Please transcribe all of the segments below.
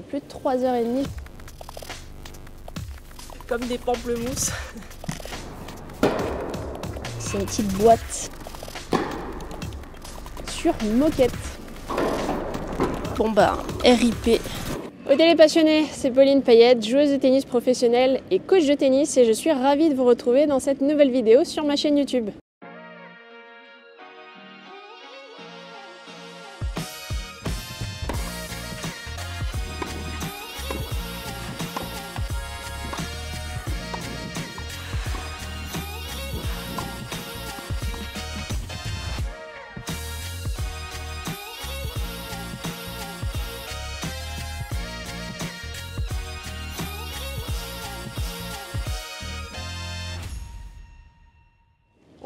Plus de 3h30. Comme des pamplemousses. C'est une petite boîte sur moquette. Bon bah, RIP. Au télé passionnés, c'est Pauline Payette, joueuse de tennis professionnelle et coach de tennis, et je suis ravie de vous retrouver dans cette nouvelle vidéo sur ma chaîne YouTube.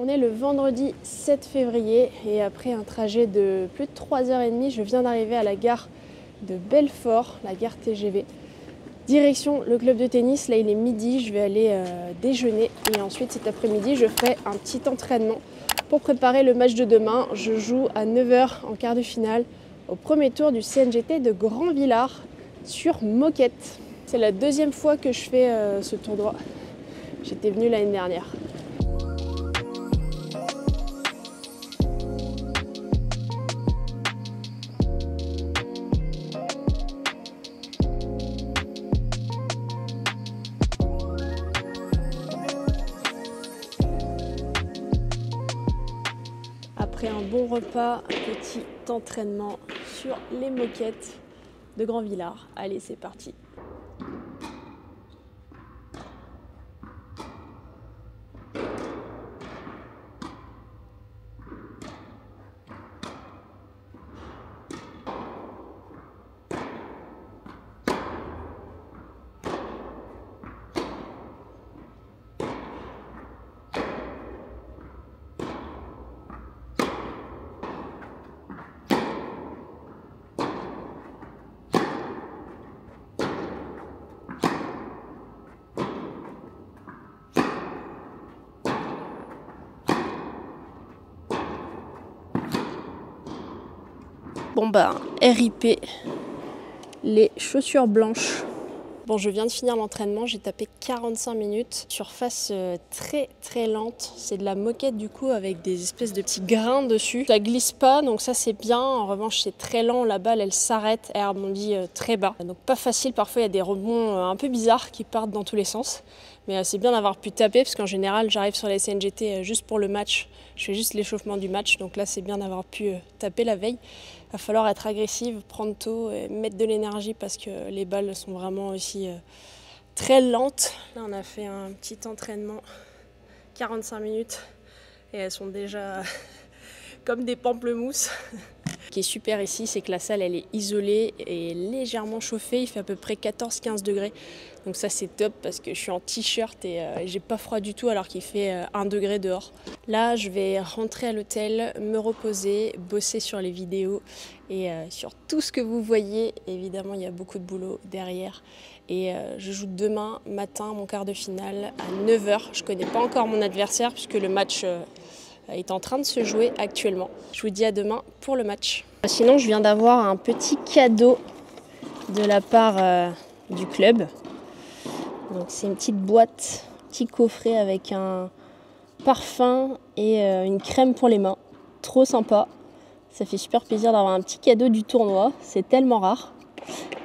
On est le vendredi 7 février et après un trajet de plus de 3h30, je viens d'arriver à la gare de Belfort, la gare TGV. Direction le club de tennis, là il est midi, je vais aller déjeuner et ensuite cet après-midi je ferai un petit entraînement pour préparer le match de demain. Je joue à 9h en quart de finale au premier tour du CNGT de Grand-Villard sur moquette. C'est la deuxième fois que je fais ce tournoi. J'étais venue l'année dernière. Après un bon repas, un petit entraînement sur les moquettes de Grand-Villard. Allez, c'est parti! Bon bah, RIP, les chaussures blanches. Bon, je viens de finir l'entraînement, j'ai tapé 45 minutes. Surface très lente, c'est de la moquette du coup avec des espèces de petits grains dessus. Ça glisse pas, donc ça c'est bien. En revanche, c'est très lent, la balle elle s'arrête, elle rebondit très bas. Donc pas facile, parfois il y a des rebonds un peu bizarres qui partent dans tous les sens. Mais c'est bien d'avoir pu taper parce qu'en général j'arrive sur les CNGT juste pour le match. Je fais juste l'échauffement du match, donc là c'est bien d'avoir pu taper la veille. Il va falloir être agressive, prendre tôt, et mettre de l'énergie parce que les balles sont vraiment aussi très lentes. Là on a fait un petit entraînement, 45 minutes, et elles sont déjà comme des pamplemousses. Ce qui est super ici, c'est que la salle elle est isolée et légèrement chauffée, il fait à peu près 14-15 degrés. Donc ça c'est top parce que je suis en t-shirt et j'ai pas froid du tout alors qu'il fait 1 degré dehors. Là je vais rentrer à l'hôtel, me reposer, bosser sur les vidéos et sur tout ce que vous voyez. Évidemment il y a beaucoup de boulot derrière. Et je joue demain matin mon quart de finale à 9h. Je connais pas encore mon adversaire puisque le match est en train de se jouer actuellement. Je vous dis à demain pour le match. Sinon je viens d'avoir un petit cadeau de la part du club. Donc c'est une petite boîte, petit coffret avec un parfum et une crème pour les mains. Trop sympa. Ça fait super plaisir d'avoir un petit cadeau du tournoi. C'est tellement rare.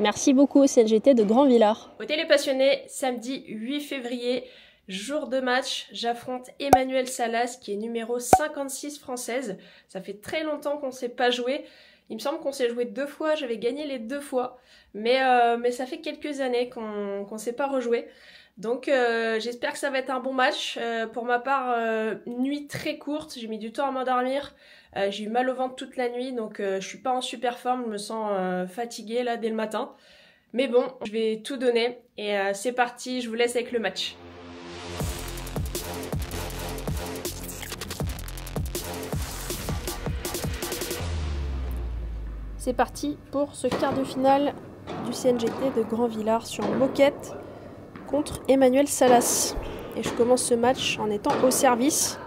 Merci beaucoup au CNGT de Grand-Villard. Au télé passionnés, samedi 8 février, jour de match, j'affronte Emmanuelle Salas qui est numéro 56 française. Ça fait très longtemps qu'on ne s'est pas joué. Il me semble qu'on s'est joué 2 fois, j'avais gagné les 2 fois. Mais ça fait quelques années qu'on ne s'est pas rejoué. Donc j'espère que ça va être un bon match. Pour ma part, nuit très courte, j'ai mis du temps à m'endormir. J'ai eu mal au ventre toute la nuit, donc je suis pas en super forme, je me sens fatiguée là dès le matin. Mais bon, je vais tout donner et c'est parti, je vous laisse avec le match. C'est parti pour ce quart de finale du CNGT de Grand-Villard sur moquette contre Emmanuelle Salas. Et je commence ce match en étant au service.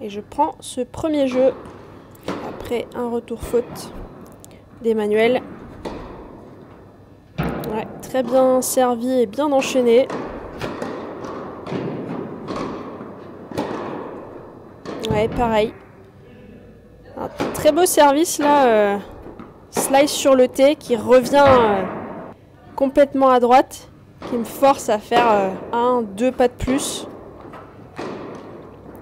Et je prends ce premier jeu après un retour faute d'Emmanuel. Ouais, très bien servi et bien enchaîné. Ouais, pareil. Un très beau service là. Slice sur le T qui revient complètement à droite. Qui me force à faire 1-2 pas de plus.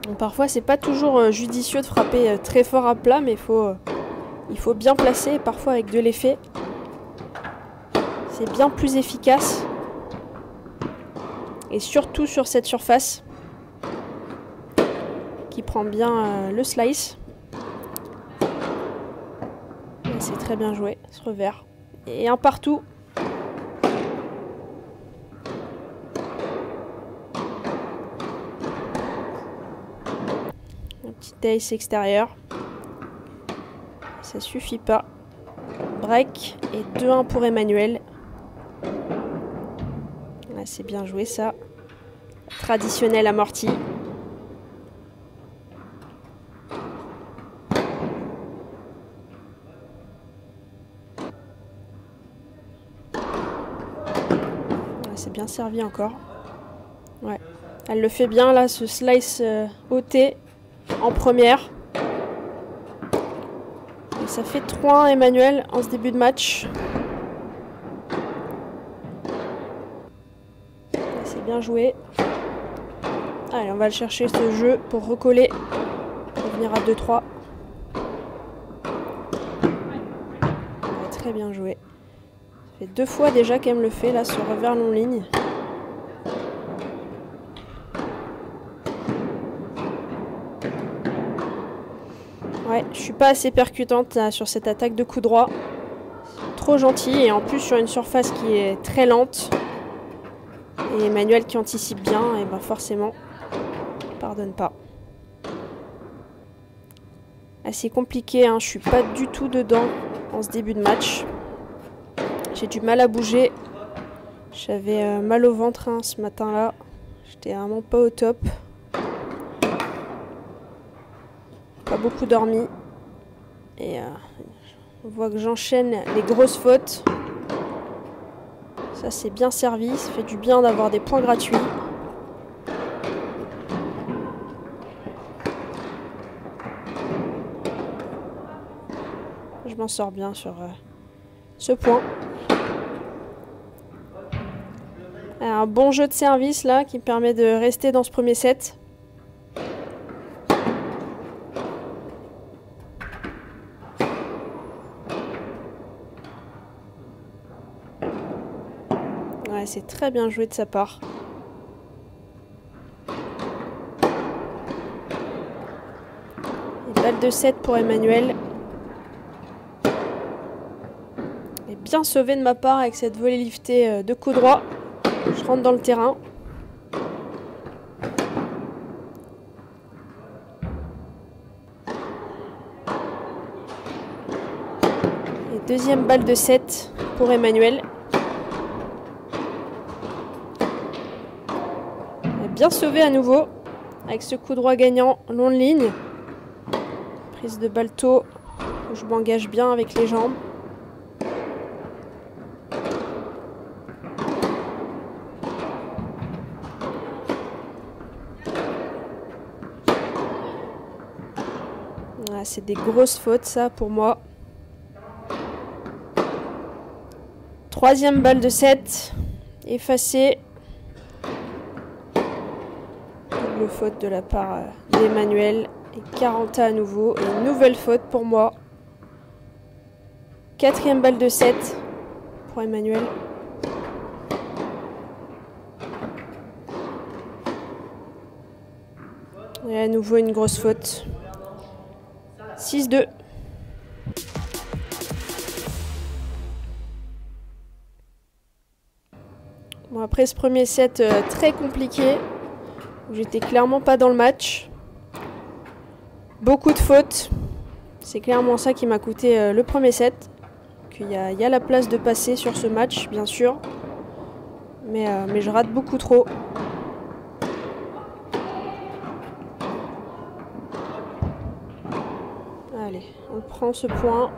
Donc, parfois c'est pas toujours judicieux de frapper très fort à plat, mais il faut bien placer, parfois avec de l'effet. C'est bien plus efficace. Et surtout sur cette surface qui prend bien le slice. C'est très bien joué, ce revers. Et un partout. Un petit ace extérieur. Ça suffit pas. Break et 2-1 pour Emmanuel. Là, c'est bien joué ça. Traditionnel amorti. C'est bien servi encore. Ouais. Elle le fait bien là, ce slice au T en première. Et ça fait 3-1 Emmanuel en ce début de match. C'est bien joué. Allez, on va le chercher ce jeu pour recoller. Revenir à 2-3. Ouais, très bien joué. Ça fait 2 fois déjà qu'elle me le fait là, ce revers long ligne. Ouais, je suis pas assez percutante là, sur cette attaque de coup droit. Trop gentil et en plus sur une surface qui est très lente. Et Emmanuel qui anticipe bien, et ben forcément, pardonne pas. Assez compliqué, hein, je suis pas du tout dedans en ce début de match. J'ai du mal à bouger. J'avais mal au ventre hein, ce matin-là. J'étais vraiment pas au top. Pas beaucoup dormi. Et on voit que j'enchaîne les grosses fautes. Ça c'est bien servi, ça fait du bien d'avoir des points gratuits. Je m'en sors bien sur ce point. Un bon jeu de service là qui me permet de rester dans ce premier set. Ouais, c'est très bien joué de sa part. Et balle de 7 pour Emmanuel. Et bien sauvé de ma part avec cette volée liftée de coup droit. Je rentre dans le terrain. Et deuxième balle de 7 pour Emmanuel. Bien sauvé à nouveau avec ce coup droit gagnant long de ligne. Prise de balle tôt où je m'engage bien avec les jambes. Ah, c'est des grosses fautes ça pour moi. Troisième balle de 7 effacée. Double faute de la part d'Emmanuel. Et 40 à nouveau. Et une nouvelle faute pour moi. Quatrième balle de 7 pour Emmanuel. Et à nouveau une grosse faute. 6-2. Bon, après ce premier set très compliqué, où j'étais clairement pas dans le match. Beaucoup de fautes. C'est clairement ça qui m'a coûté le premier set. Il y a la place de passer sur ce match, bien sûr. Mais je rate beaucoup trop. Allez, on prend ce point.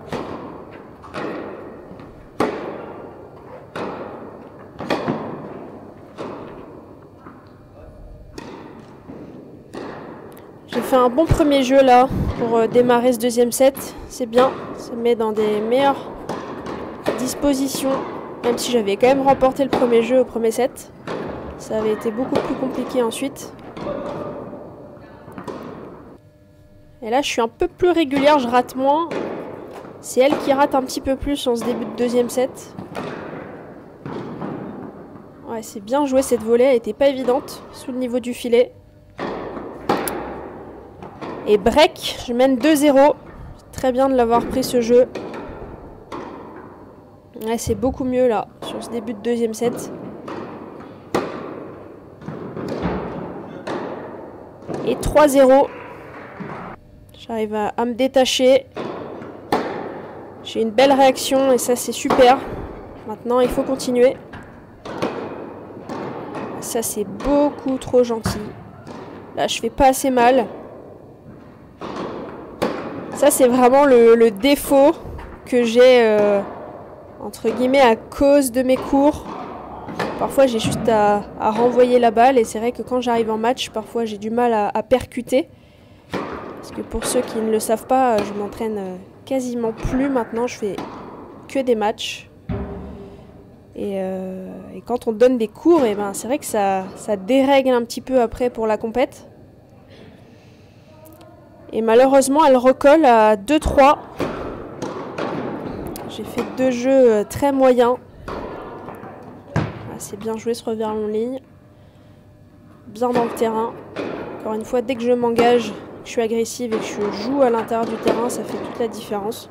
J'ai fait un bon premier jeu là pour démarrer ce deuxième set. C'est bien, ça me met dans des meilleures dispositions. Même si j'avais quand même remporté le premier jeu au premier set. Ça avait été beaucoup plus compliqué ensuite. Et là je suis un peu plus régulière, je rate moins. C'est elle qui rate un petit peu plus en ce début de deuxième set. Ouais, c'est bien joué cette volée, elle était pas évidente sous le niveau du filet. Et break, je mène 2-0. Très bien de l'avoir pris ce jeu. Ouais, c'est beaucoup mieux là, sur ce début de deuxième set. Et 3-0. J'arrive à me détacher. J'ai une belle réaction et ça c'est super. Maintenant il faut continuer. Ça c'est beaucoup trop gentil. Là je fais pas assez mal. Ça c'est vraiment le défaut que j'ai entre guillemets à cause de mes cours. Parfois j'ai juste à renvoyer la balle et c'est vrai que quand j'arrive en match, parfois j'ai du mal à percuter. Parce que pour ceux qui ne le savent pas, je m'entraîne quasiment plus maintenant, je fais que des matchs. Et quand on donne des cours, et ben, c'est vrai que ça dérègle un petit peu après pour la compète. Et malheureusement, elle recolle à 2-3. J'ai fait 2 jeux très moyens. Ah, c'est bien joué ce revers long ligne. Bien dans le terrain. Encore une fois, dès que je m'engage, que je suis agressive et que je joue à l'intérieur du terrain, ça fait toute la différence.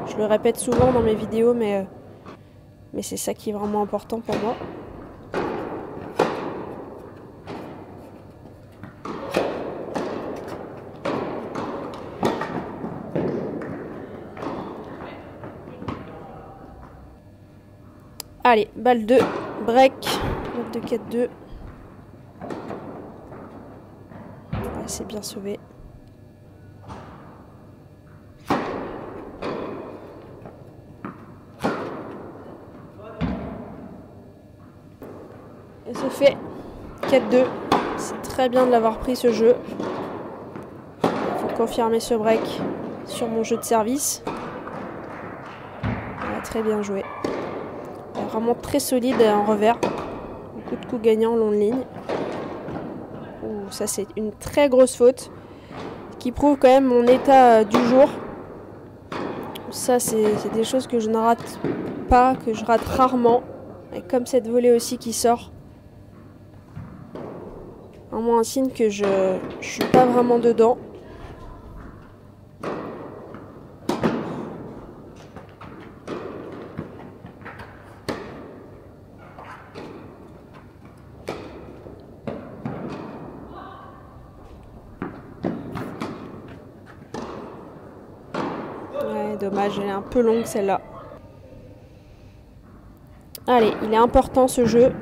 Je le répète souvent dans mes vidéos, mais c'est ça qui est vraiment important pour moi. Allez, balle 2, break, balle 2, 4-2. Ouais, c'est bien sauvé. Et ça fait 4-2. C'est très bien de l'avoir pris ce jeu. Il faut confirmer ce break sur mon jeu de service. Ouais, très bien joué. Vraiment très solide en revers. Beaucoup de coups gagnants long de ligne. Ouh, ça c'est une très grosse faute qui prouve quand même mon état du jour. Ça c'est des choses que je ne rate pas, que je rate rarement. Et comme cette volée aussi qui sort. Vraiment un signe que je suis pas vraiment dedans. Ouais, dommage, elle est un peu longue celle-là. Allez, il est important ce jeu.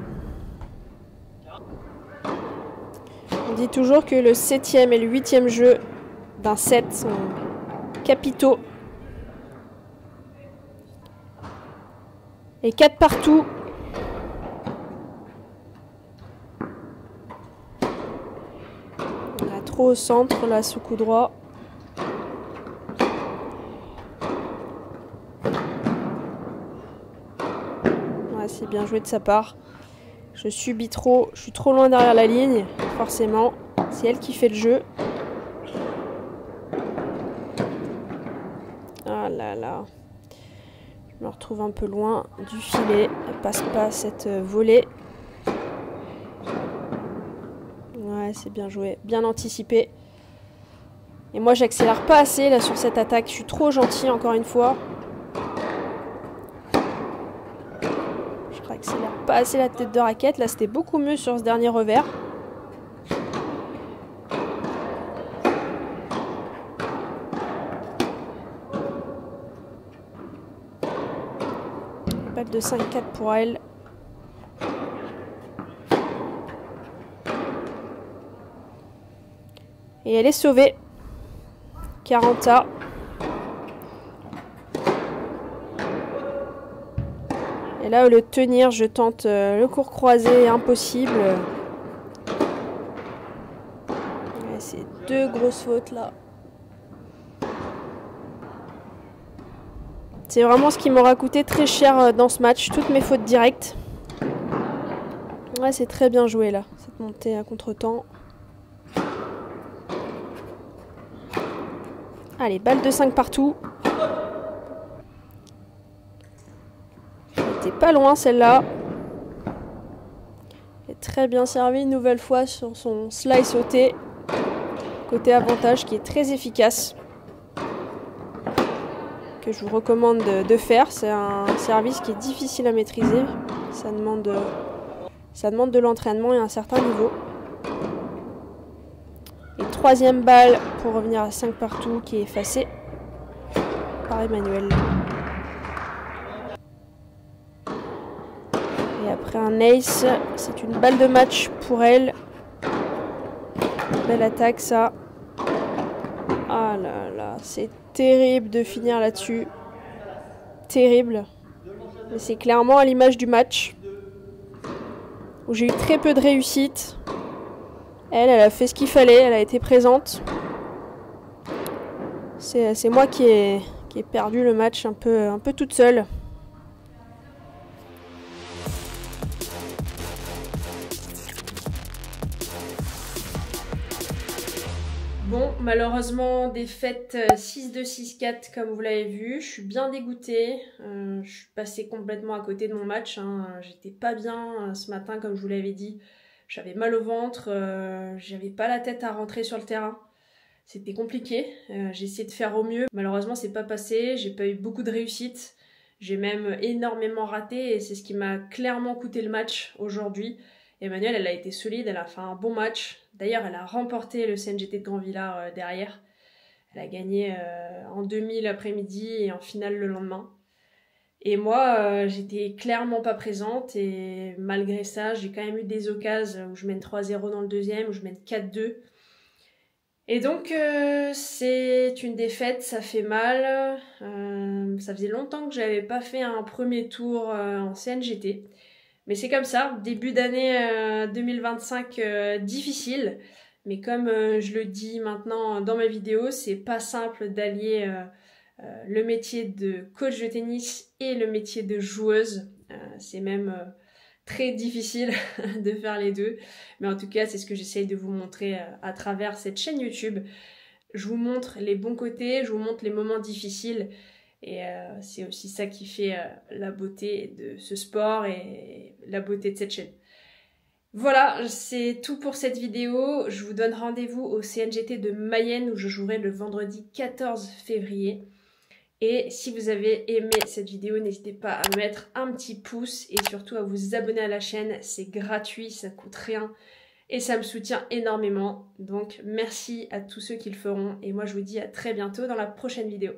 On dit toujours que le 7e et le 8e jeu d'un set sont capitaux. Et 4 partout. On a trop au centre là, ce coup droit. Ouais, c'est bien joué de sa part. Je subis trop, je suis trop loin derrière la ligne, forcément. C'est elle qui fait le jeu. Ah là là. Je me retrouve un peu loin du filet. Elle passe pas cette volée. Ouais, c'est bien joué, bien anticipé. Et moi, j'accélère pas assez là sur cette attaque. Je suis trop gentil encore une fois. Je réaccélère pas assez la tête de raquette. Là, c'était beaucoup mieux sur ce dernier revers. Balle de 5-4 pour elle. Et elle est sauvée. 40A. là, au lieu de tenir, je tente le court croisé, impossible. Ouais, c'est 2 grosses fautes là. C'est vraiment ce qui m'aura coûté très cher dans ce match, toutes mes fautes directes. Ouais, c'est très bien joué là, cette montée à contre-temps. Allez, balle de 5 partout. C'était pas loin celle-là. Elle est très bien servie une nouvelle fois sur son slide sauté. Côté avantage qui est très efficace. Que je vous recommande de faire. C'est un service qui est difficile à maîtriser. Ça demande de l'entraînement et un certain niveau. Et 3e balle pour revenir à 5 partout qui est effacée par Emmanuel. Et après un ace, c'est une balle de match pour elle. Belle attaque ça. Ah là là, c'est terrible de finir là-dessus. Terrible. Mais c'est clairement à l'image du match. Où j'ai eu très peu de réussite. Elle a fait ce qu'il fallait, elle a été présente. C'est moi qui ai perdu le match un peu toute seule. Bon, malheureusement, défaite 6-2, 6-4 comme vous l'avez vu. Je suis bien dégoûtée. Je suis passée complètement à côté de mon match. J'étais pas bien ce matin, comme je vous l'avais dit. J'avais mal au ventre, j'avais pas la tête à rentrer sur le terrain. C'était compliqué, j'ai essayé de faire au mieux. Malheureusement, c'est pas passé, j'ai pas eu beaucoup de réussite. J'ai même énormément raté et c'est ce qui m'a clairement coûté le match aujourd'hui. Emmanuelle, elle a été solide, elle a fait un bon match. D'ailleurs, elle a remporté le CNGT de Grandvillard derrière. Elle a gagné en demi l'après-midi et en finale le lendemain. Et moi, j'étais clairement pas présente et malgré ça, j'ai quand même eu des occasions où je mène 3-0 dans le deuxième, où je mène 4-2. Et donc, c'est une défaite, ça fait mal. Ça faisait longtemps que j'avais pas fait un premier tour en CNGT. Mais c'est comme ça, début d'année 2025 difficile. Mais comme je le dis maintenant dans ma vidéo, c'est pas simple d'allier le métier de coach de tennis et le métier de joueuse. C'est même très difficile de faire les deux. Mais en tout cas, c'est ce que j'essaye de vous montrer à travers cette chaîne YouTube. Je vous montre les bons côtés, je vous montre les moments difficiles. Et c'est aussi ça qui fait la beauté de ce sport et la beauté de cette chaîne. Voilà, c'est tout pour cette vidéo. Je vous donne rendez-vous au CNGT de Mayenne où je jouerai le vendredi 14 février. Et si vous avez aimé cette vidéo, n'hésitez pas à mettre un petit pouce et surtout à vous abonner à la chaîne. C'est gratuit, ça coûte rien et ça me soutient énormément. Donc merci à tous ceux qui le feront et moi je vous dis à très bientôt dans la prochaine vidéo.